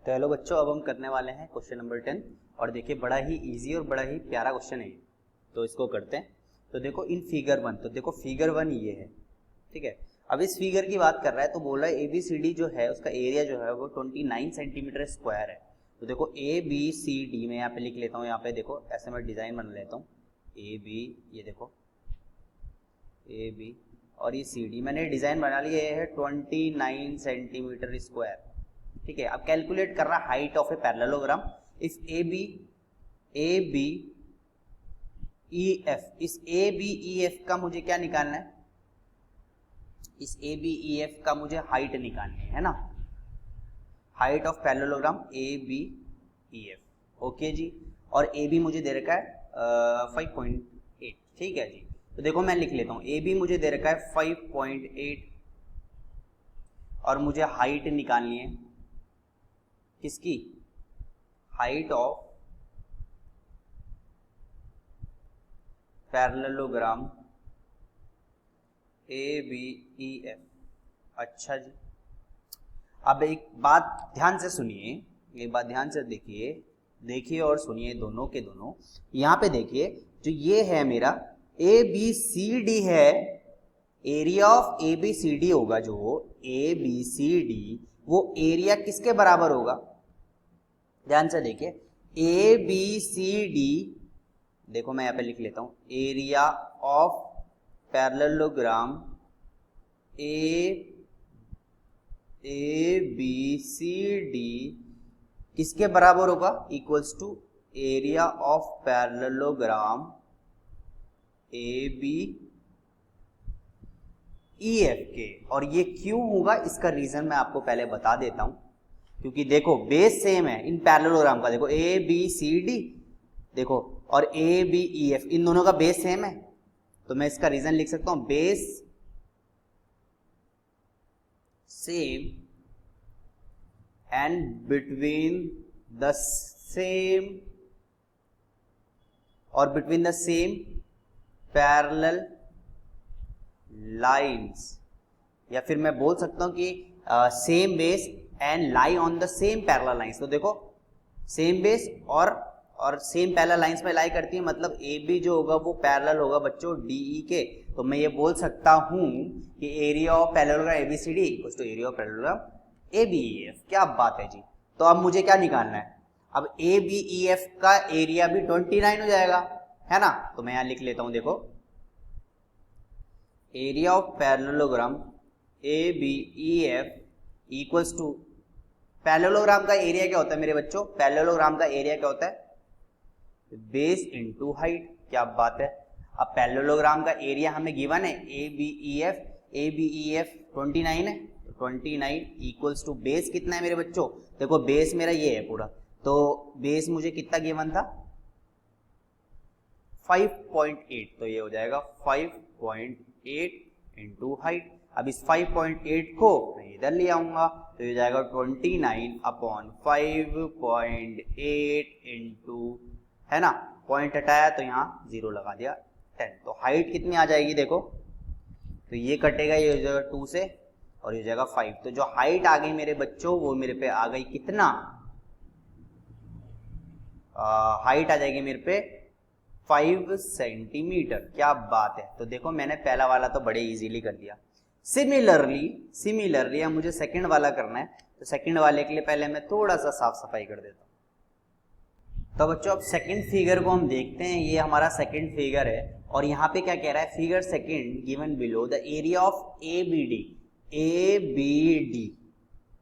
तो हेलो बच्चों, अब हम करने वाले हैं क्वेश्चन नंबर 10 और देखिए बड़ा ही इजी और बड़ा ही प्यारा क्वेश्चन है, तो इसको करते हैं। तो देखो इन फिगर 1, तो देखो फिगर 1 ये है, ठीक है। अब इस फिगर की बात कर रहा है तो बोल रहा है ABCD जो है उसका एरिया जो है वो 29 सेंटीमीटर स्क्वायर है। तो देखो ABCD में यहाँ पे लिख लेता हूँ, यहाँ पे देखो ऐसे मैं डिजाइन बना लेता हूँ AB, ये देखो AB और ये CD मैंने डिजाइन बना लिया है 29 सेंटीमीटर स्क्वायर, ठीक है। अब कैलकुलेट कर रहा है height of a parallelogram if AB EF, इस AB EF का मुझे क्या निकालना है, इस AB EF का मुझे हाइट निकालनी है ना, height of parallelogram AB EF, okay जी। और AB मुझे दे रखा है 5.8, ठीक है जी। तो देखो मैं लिख लेता हूँ AB मुझे दे रखा है 5.8 और मुझे हाइट निकालनी है किसकी, हाइट ऑफ पैरेललोग्राम ABEF। अच्छा जी, अब एक बात ध्यान से सुनिए, एक बात ध्यान से देखिए और सुनिए दोनों के दोनों। यहाँ पे देखिए जो ये है मेरा ABCD है, एरिया ऑफ ABCD होगा जो ABCD, वो एरिया किसके बराबर होगा, ध्यान से देखिए ABCD, देखो मैं यहाँ पे लिख लेता हूं एरिया ऑफ पैरेललोग्राम ABCD किसके बराबर होगा, equals to area of parallelogram ABEF के। और ये क्यों होगा इसका रीजन मैं आपको पहले बता देता हूं, क्योंकि देखो बेस सेम है इन पैरेललोग्राम का, देखो ABCD देखो और ABEF इन दोनों का बेस सेम है, तो मैं इसका रीजन लिख सकता हूं base same and between the same और between the same parallel lines, या फिर मैं बोल सकता हूं कि same base and lie on the same parallel lines. तो देखो सेम बेस और सेम पैरेलल लाइंस में लाई करती है, मतलब AB जो होगा वो पैरेलल होगा बच्चों DE के। तो मैं ये बोल सकता हूं कि area of parallelogram ABCD equals to area of parallelogram ABEF। क्या बात है जी। तो अब मुझे क्या निकालना है, अब ABEF का एरिया भी 29 हो जाएगा, है ना। तो मैं यहां लिख लेता हूं, देखो area of parallelogram ABEF equals to, parallelogram का एरिया क्या होता है मेरे बच्चों, पैरेललोग्राम का एरिया क्या होता है, बेस इनटू हाइट। क्या बात है। अब पैरेललोग्राम का एरिया हमें गिवन है ABEF 29 है, तो 29 इक्वल्स टू बेस कितना है मेरे बच्चों, देखो बेस मेरा ये है पूरा, तो बेस मुझे कितना गिवन था 5.8, तो ये हो जाएगा 5.8 इंटू हाइट। अब इस 5.8 को मैं इधर ले आऊंगा तो ये जाएगा 29 अपॉन 5.8 इंटू, है ना, पॉइंट हटाया तो यहाँ 0 लगा दिया 10, तो हाइट कितनी आ जाएगी देखो, तो ये कटेगा, ये हो जाएगा 2 से और ये हो जाएगा 5, तो जो हाइट आ गई मेरे बच्चों वो मेरे पे आ गई कितना, हाइट आ जाएगी मेरे पे 5 सेंटीमीटर। क्या बात है। तो देखो मैंने पहला वाला तो बड़े इजीली कर दिया। सिमिलरली अब मुझे सेकंड वाला करना है, तो सेकंड वाले के लिए पहले मैं थोड़ा सा साफ सफाई कर देता हूं। तो बच्चों अब सेकंड फिगर को हम देखते हैं, ये हमारा सेकंड फिगर है और यहाँ पे क्या कह रहा है, figure second given below the area of ABD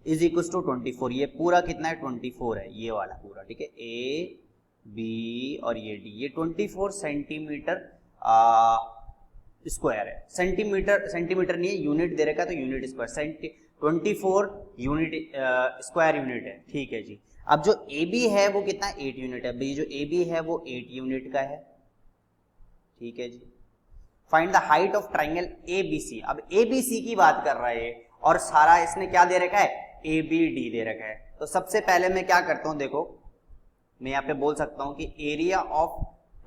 is equal to 24। ये पूरा कितना है 24 है, ये वाला पूरा, ठीक है, AB और ये D, ये 24 सेंटीमीटर स्क्वायर है। सेंटीमीटर नहीं है, यूनिट दे रखा है तो unit square, 24 unit square unit है, ठीक है जी। अब जो AB है वो कितना 8 यूनिट है, जो AB है वो 8 यूनिट का है, ठीक है जी। Find the height of triangle ABC। अब ABC की बात कर रहा है और सारा इसने क्या दे रखा है, ABD दे रखा है। तो सबसे पहले मैं क्या करता हूं, देखो मैं यहाँ पे बोल सकता हूं कि area of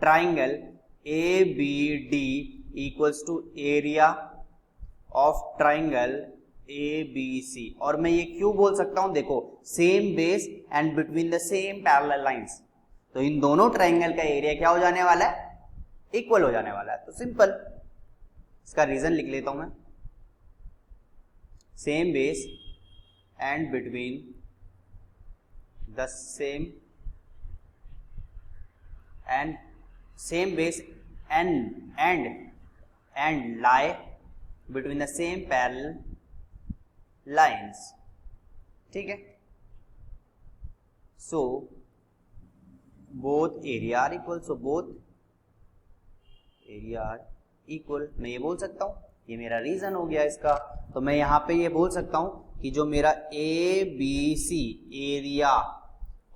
triangle ABD equals to area of triangle A B C, और मैं ये क्यों बोल सकता हूं, देखो same base and between the same parallel lines, तो इन दोनों ट्राइंगल का एरिया क्या हो जाने वाला है, इक्वल हो जाने वाला है। तो सिंपल इसका रीजन लिख लेता हूं मैं, same base and between the same and same base and lie between the same parallel lines, ठीक है। so both area are equal, so both area are equal, मैं ये बोल सकता हूं, ये मेरा रीजन हो गया इसका। तो मैं यहां पे ये बोल सकता हूं कि जो मेरा A B C area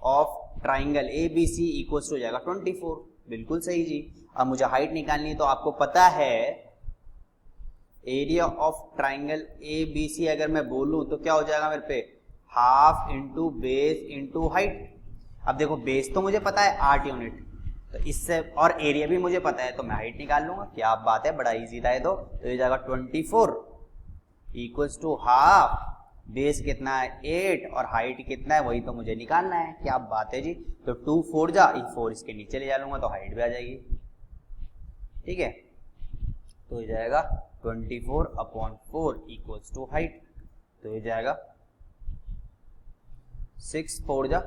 of triangle A B C equals हो जाएगा 24, बिल्कुल सही जी। अब मुझे हाइट निकालनी है, तो आपको पता है area of triangle A B C अगर मैं बोलूं तो क्या हो जाएगा मेरे पे, half into base into height. अब देखो बेस तो मुझे पता है 8 यूनिट, तो इससे और एरिया भी मुझे पता है, तो मैं हाइट निकाल लूंगा। क्या बात है, बड़ा इजी था ये तो ये जाएगा 24 इक्वल्स टू हाफ, बेस कितना है 8 और हाइट कितना है वही तो मुझे निकालना है। क्या बात है जी, तो 2 4 जा 4 इसके नीचे ले जा लूंगा तो हाइट भी आ जाएगी, ठीक है। तो ये जाएगा 24/4 इक्वल्स टू हाइट, तो ये जाएगा 6 4 जा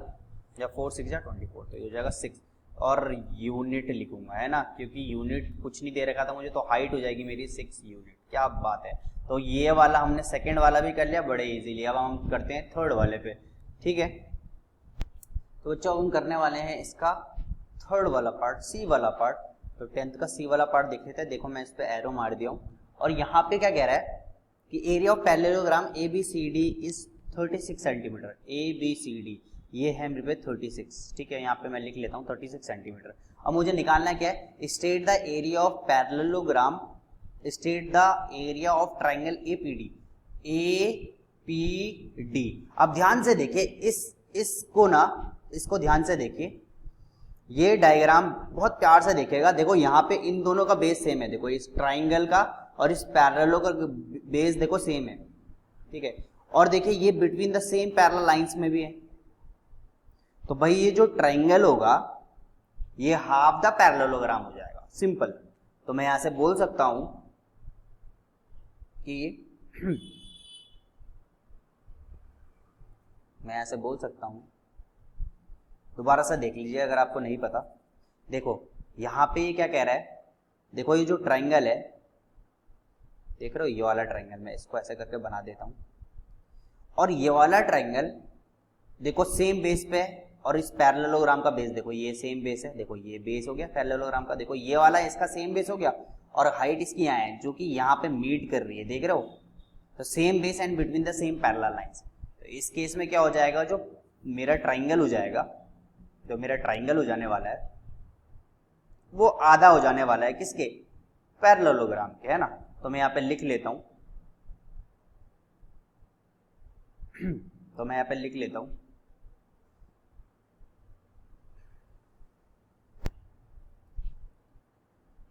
4 6 जा 24, तो ये जाएगा 6, और यूनिट लिखूंगा है ना, क्योंकि यूनिट कुछ नहीं दे रखा था मुझे, तो हाइट हो जाएगी मेरी 6 यूनिट। क्या बात है, तो ये वाला हमने सेकंड वाला भी कर लिया बड़े इजीली। अब हम करते हैं थर्ड वाले पे, ठीक है। तो बच्चों हम करने वाले हैं इसका थर्ड वाला पार्ट, सी वाला पार्ट। तो 10th का सी वाला पार्ट देख लेते हैं। देखो मैं इस पे एरो मार दिया हूँ, और यहाँ पे क्या कह रहा है कि area of parallelogram A B C D is 36 centimetre. A B C D ये है मेरे पे 36, ठीक है। यहाँ पे मैं लिख लेता हूँ 36 सेंटीमीटर। अब मुझे निकालना क्या है, state the area of parallelogram, state the area of triangle A P D, A P D. अब ध्यान से देखिए इसको ध्यान से देखिए, ये डायग्राम बहुत प्यार से देखेगा। देखो यहाँ पे इन दोनों का बेस सेम है, देखो इस ट्राइंगल का और इस पैरेलल का बेस देखो सेम है, ठीक है। और देखिए ये between the same parallel lines में भी है, तो भाई ये जो ट्राइंगल होगा ये हाफ द पैरेललोग्राम हो जाएगा, सिंपल। तो मैं यहां से बोल सकता हूं कि मैं ऐसे बोल सकता हूं, दोबारा से देख लीजिए अगर आपको नहीं पता। देखो यहां पे ये क्या कह रहा है, देखो ये जो ट्राइंगल है देख रहे हो, ये वाला ट्राइंगल, मैं इसको ऐसे करके बना देता हूं, और ये वाला ट्राइंगल देखो सेम बेस पे है, और इस पैरेललोग्राम का बेस देखो ये सेम बेस है, देखो ये बेस हो गया पैरेललोग्राम का, देखो ये वाला इसका सेम बेस हो गया, और हाइट इसकी यहाँ है जो कि यहाँ पे मीट कर रही है, देख रहे हो। तो same base and between the same parallel lines. तो इस केस में क्या हो जाएगा, जो मेरा ट्राइंगल हो जाएगा, जो मेरा ट्राइंगल हो जाने वाला है वो आधा हो जाने वाला है किसके, पैरेललोग्राम के, है ना। तो मैं यहाँ पे लिख लेता हूं तो मैं यहाँ पे लिख लेता हूं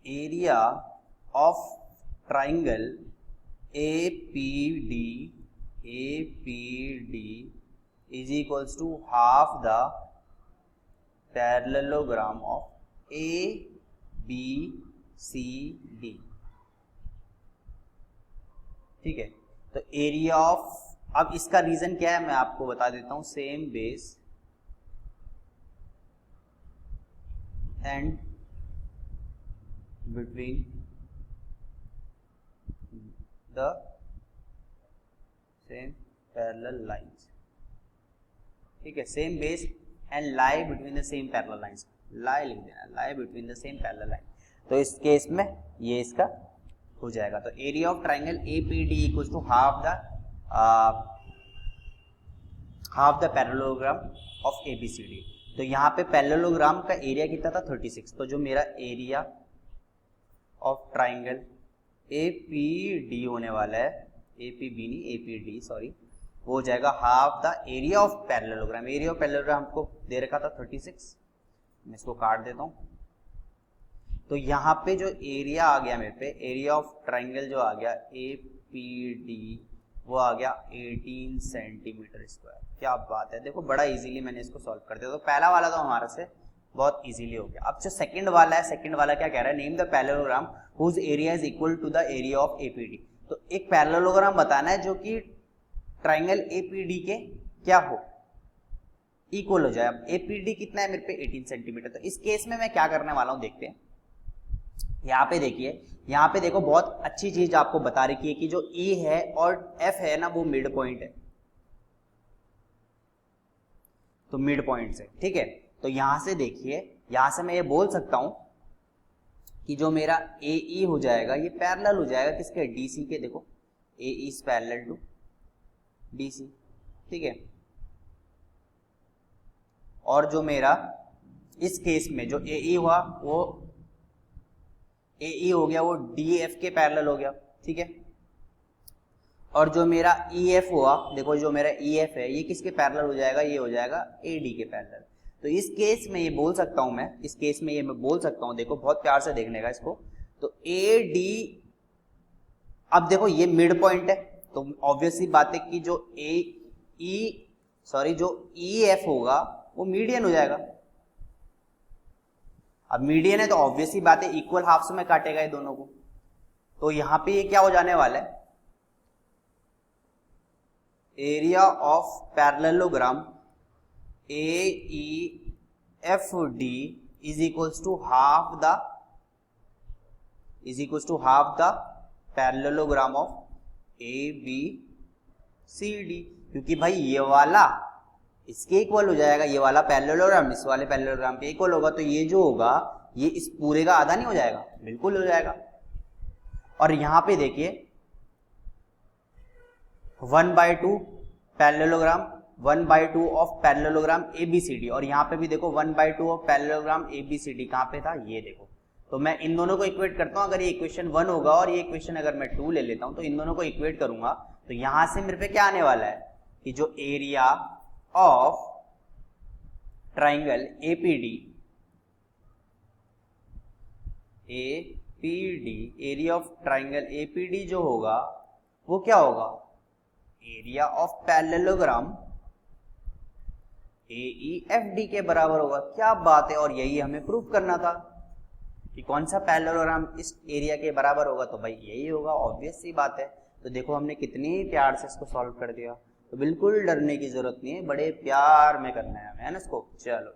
area of triangle A P D is equals to half the parallelogram of A B C D, ठीक है। तो एरिया ऑफ, अब इसका रीजन क्या है मैं आपको बता देता हूं, same base and between the same parallel lines, ठीक है। Same base and lie between the same parallel lines, lie लिख देना, lie between the same parallel line. तो इस केस में ये इसका हो जाएगा। तो area of triangle A P D equals to half the parallelogram of A B C D. तो यहाँ पे पैरेललोग्राम का एरिया कितना था 36, तो जो मेरा area of triangle A P D होने वाला है, ए पी बी नहीं ए पी डी सॉरी, वो हो जाएगा half the area of parallelogram. Area of parallelogram हमको दे रखा था 36, मैं इसको काट देता हूँ। तो यहाँ पे जो एरिया आ गया मेरे पे, एरिया ऑफ ट्राइंगल जो आ गया ए पी डी वो आ गया 18 सेंटीमीटर स्क्वायर। क्या बात है, देखो बड़ा इजीली मैंने इसको सॉल्व कर दिया। तो पहला वाला तो हमारा से बहुत इजीली हो गया। अब जो सेकंड वाला है, सेकंड वाला क्या कह रहा है, name the parallelogram whose area is equal to the area of APD. तो एक पैरेललोग्राम बताना है जो कि ट्राइंगल एपीडी के क्या हो, इक्वल हो जाए। अब एपीडी कितना है मेरे पे 18 सेंटीमीटर। तो इस केस में मैं क्या करने वाला हूं देखते हैं। यहाँ पे देखिए, यहाँ पे देखो बहुत अच्छी चीज आपको बता रखी है कि जो E है और F है ना वो मिड पॉइंट है, तो मिड पॉइंट से, ठीक है। तो यहां से देखिए, यहां से मैं ये बोल सकता हूं कि जो मेरा AE हो जाएगा ये पैरेलल हो जाएगा किसके, DC के। देखो AE is parallel to DC, ठीक है। और जो मेरा इस केस में जो AE हुआ वो AE हो गया वो DF के पैरेलल हो गया, ठीक है। और जो मेरा EF हुआ, देखो जो मेरा EF है ये किसके पैरेलल हो जाएगा, ये हो जाएगा AD के पैरेलल। तो इस केस में ये बोल सकता हूं मैं, इस केस में ये मैं बोल सकता हूं, देखो बहुत प्यार से देखने का इसको। तो AD, अब देखो ये मिड पॉइंट है, तो ऑब्वियस सी बात है कि जो जो EF होगा वो मीडियन हो जाएगा। अब मीडियन है तो ऑब्वियस सी बात है इक्वल हाफ्स में काटेगा ये दोनों को। तो यहां पे ये क्या हो जाने वाला है, area of parallelogram AEFD is equals to half the parallelogram of ABCD। क्योंकि भाई ये वाला इसके इक्वल हो जाएगा, ये वाला पैरेललोग्राम इस वाले पैरेललोग्राम के इक्वल होगा, तो ये जो होगा ये इस पूरे का आधा नहीं हो जाएगा, बिल्कुल हो जाएगा। और यहां पे देखिए 1/2 पैरेललोग्राम 1/2 ऑफ पैरेललोग्राम ABCD, और यहाँ पे भी देखो 1/2 ऑफ पैरेललोग्राम ABCD कहाँ पे था, ये देखो। तो मैं इन दोनों को इक्वेट करता हूं। अगर ये इक्वेशन 1 होगा और ये इक्वेशन अगर मैं 2 ले लेता हूं तो इन दोनों को इक्वेट करूंगा, तो यहां से मेरे पे क्या आने वाला है कि जो area of triangle APD, area of triangle APD जो होगा वो क्या होगा, एरिया ऑफ पैरेललोग्राम AEFD के बराबर होगा। क्या बात है, और यही हमें प्रूव करना था कि कौन सा पैरेललोग्राम इस एरिया के बराबर होगा, तो भाई यही होगा, ऑब्वियस सी बात है। तो देखो हमने कितनी प्यार से इसको सॉल्व कर दिया। तो बिल्कुल डरने की जरूरत नहीं है, बड़े प्यार में करना है हमें, है ना इसको। चलो।